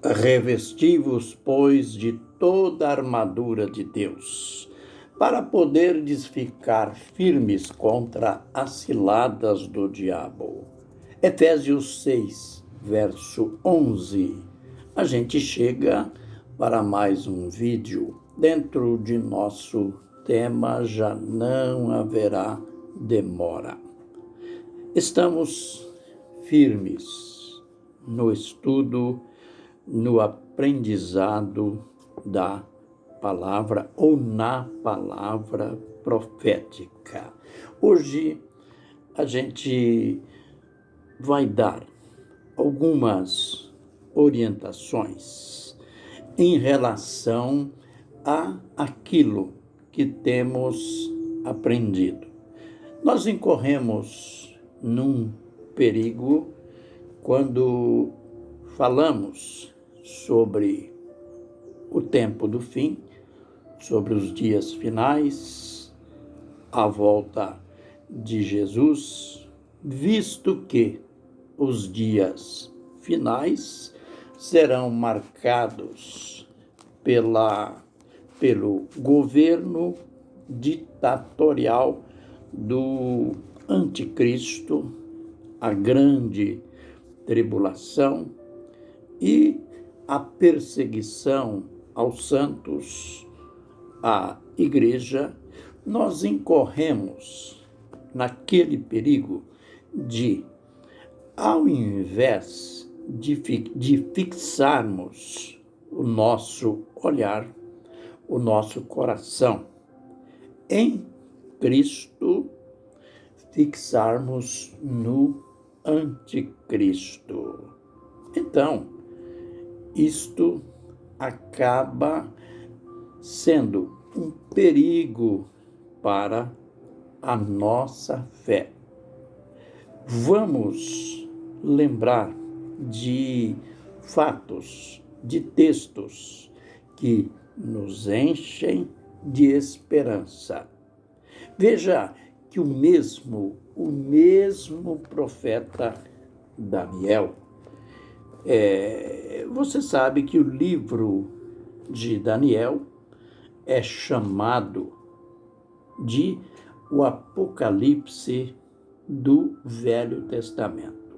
Revesti-vos, pois, de toda a armadura de Deus, para poderdes ficar firmes contra as ciladas do diabo. Efésios 6, verso 11. A gente chega para mais um vídeo. Dentro de nosso tema já não haverá demora. Estamos firmes no estudo, no aprendizado da palavra ou na palavra profética. Hoje a gente vai dar algumas orientações em relação a aquilo que temos aprendido. Nós incorremos num perigo quando falamos sobre o tempo do fim, sobre os dias finais, a volta de Jesus, visto que os dias finais serão marcados pelo governo ditatorial do anticristo, a grande tribulação e a perseguição aos santos, à igreja. Nós incorremos naquele perigo de, ao invés de fixarmos o nosso olhar, o nosso coração em Cristo, fixarmos no anticristo. Então, isto acaba sendo um perigo para a nossa fé. Vamos lembrar de fatos, de textos que nos enchem de esperança. Veja que o mesmo profeta Daniel, você sabe que o livro de Daniel é chamado de o Apocalipse do Velho Testamento.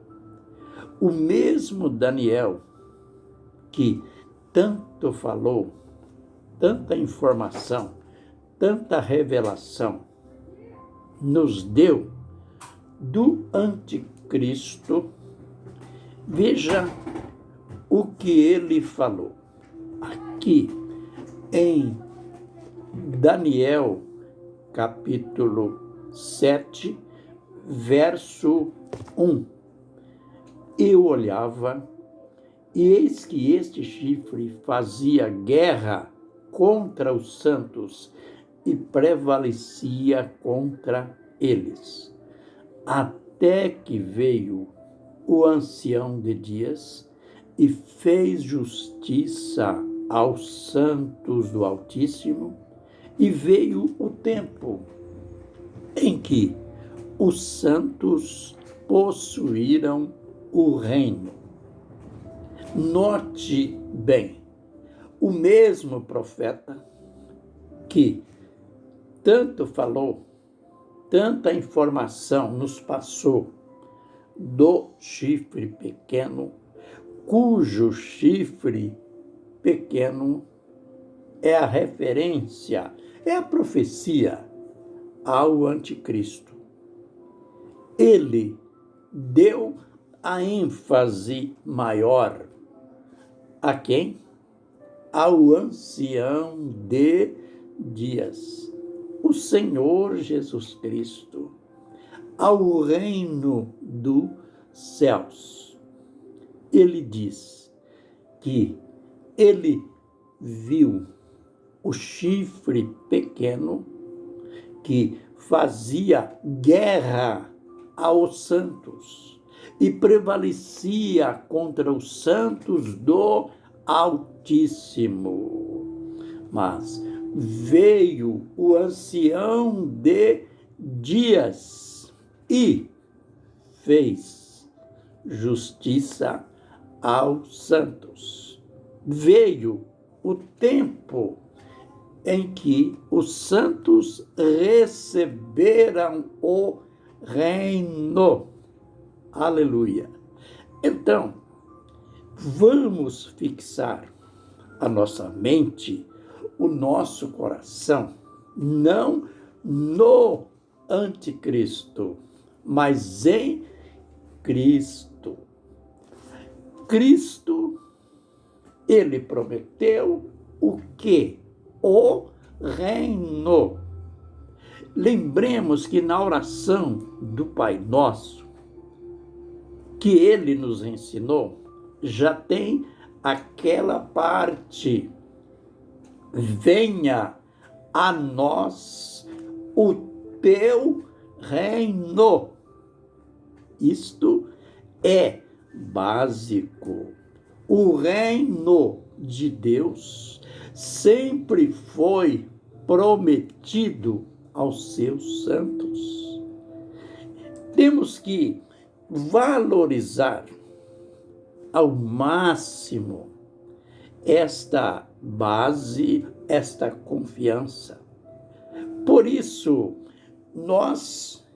O mesmo Daniel que tanto falou, tanta informação, tanta revelação nos deu do anticristo, veja o que ele falou. Aqui em Daniel, capítulo 7, verso 1. Eu olhava, e eis que este chifre fazia guerra contra os santos e prevalecia contra eles, até que veio o ancião de dias e fez justiça aos santos do Altíssimo, e veio o tempo em que os santos possuíram o reino. Note bem, o mesmo profeta que tanto falou, tanta informação nos passou do chifre pequeno, cujo chifre pequeno é a referência, é a profecia ao anticristo. Ele deu a ênfase maior a quem? Ao ancião de dias, o Senhor Jesus Cristo, ao reino dos céus. Ele diz que ele viu o chifre pequeno que fazia guerra aos santos e prevalecia contra os santos do Altíssimo. Mas veio o ancião de dias e fez justiça aos santos. veio o tempo em que os santos receberam o reino. Aleluia. Então, vamos fixar a nossa mente, o nosso coração, não no anticristo, mas em Cristo. Cristo, ele prometeu o quê? O reino. Lembremos que na oração do Pai Nosso, que ele nos ensinou, já tem aquela parte: venha a nós o teu reino. Isto é básico. O reino de Deus sempre foi prometido aos seus santos. Temos que valorizar ao máximo esta base, esta confiança. Por isso, nós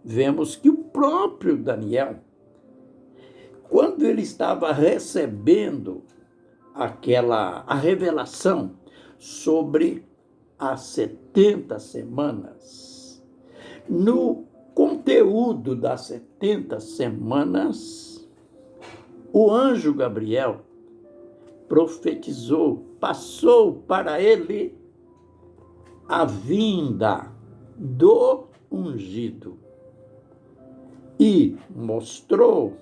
vemos que o próprio Daniel, quando ele estava recebendo a revelação sobre as 70 semanas, no conteúdo das 70 semanas, o anjo Gabriel profetizou, passou para ele a vinda do ungido e mostrou,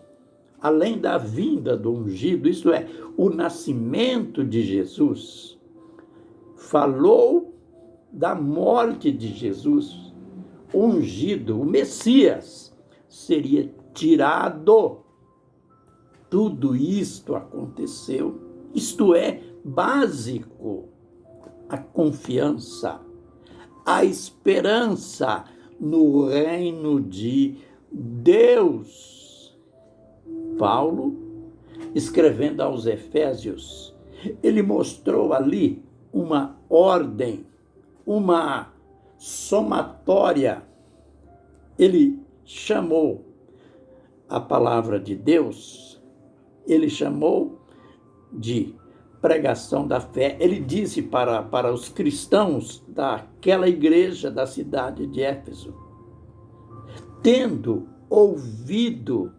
além da vinda do ungido, isto é, o nascimento de Jesus, falou da morte de Jesus, ungido, o Messias seria tirado. Tudo isto aconteceu, isto é básico, a confiança, a esperança no reino de Deus. Paulo, escrevendo aos Efésios, ele mostrou ali uma ordem, uma somatória. Ele chamou a palavra de Deus, ele chamou de pregação da fé. Ele disse para os cristãos daquela igreja da cidade de Éfeso: tendo ouvido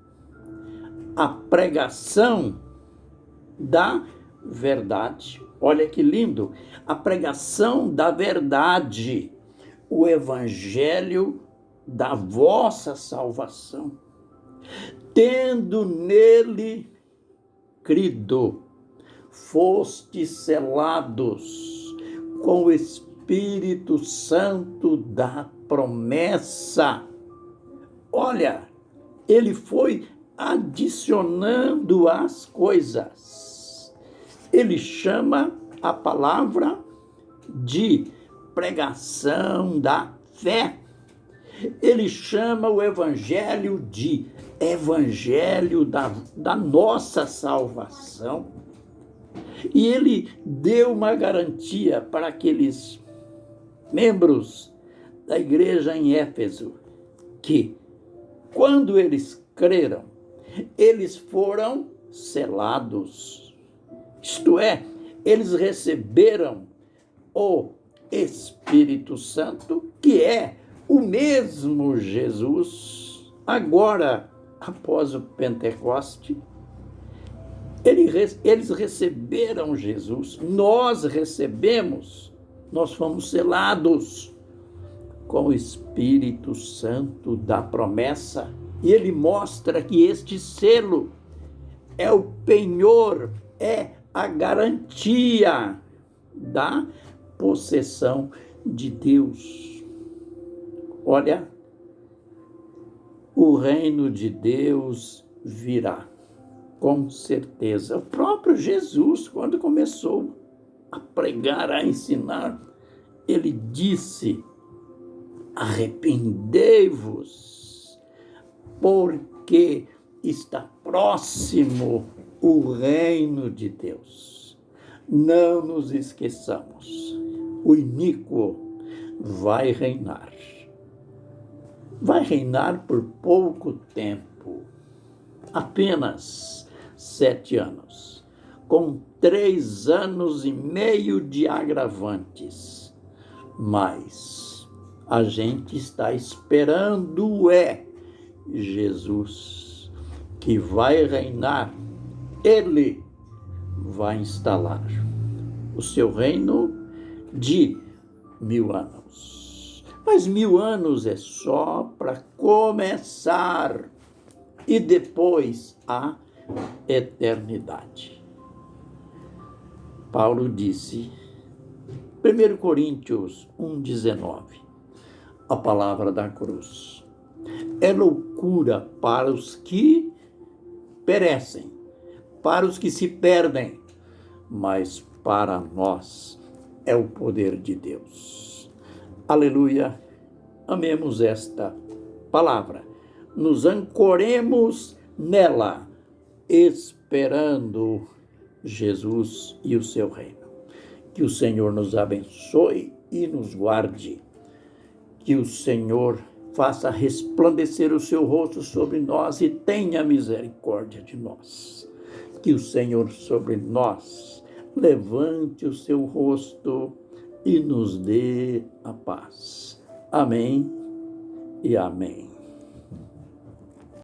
a pregação da verdade. Olha que lindo! A pregação da verdade, o evangelho da vossa salvação. Tendo nele crido, fostes selados com o Espírito Santo da promessa. Olha, ele foi adicionando as coisas. Ele chama a palavra de pregação da fé. Ele chama o evangelho de evangelho da nossa salvação. E ele deu uma garantia para aqueles membros da igreja em Éfeso, que quando eles creram, eles foram selados. Isto é, eles receberam o Espírito Santo, que é o mesmo Jesus. Agora, após o Pentecoste, eles receberam Jesus, nós recebemos, nós fomos selados com o Espírito Santo da promessa. E ele mostra que este selo é o penhor, é a garantia da possessão de Deus. Olha, o reino de Deus virá, com certeza. O próprio Jesus, quando começou a pregar, a ensinar, ele disse: arrependei-vos, porque está próximo o reino de Deus. Não nos esqueçamos, o iníquo vai reinar. Vai reinar por pouco tempo, apenas 7 anos, com 3 anos e meio de agravantes. Mas a gente está esperando Jesus, que vai reinar. Ele vai instalar o seu reino de 1000 anos. Mas 1000 anos é só para começar, e depois a eternidade. Paulo disse, 1 Coríntios 1,19, a palavra da cruz é loucura para os que perecem, para os que se perdem, mas para nós é o poder de Deus. Aleluia! Amemos esta palavra, nos ancoremos nela, esperando Jesus e o seu reino. Que o Senhor nos abençoe e nos guarde. Que o Senhor faça resplandecer o seu rosto sobre nós e tenha misericórdia de nós. Que o Senhor sobre nós levante o seu rosto e nos dê a paz. Amém e amém.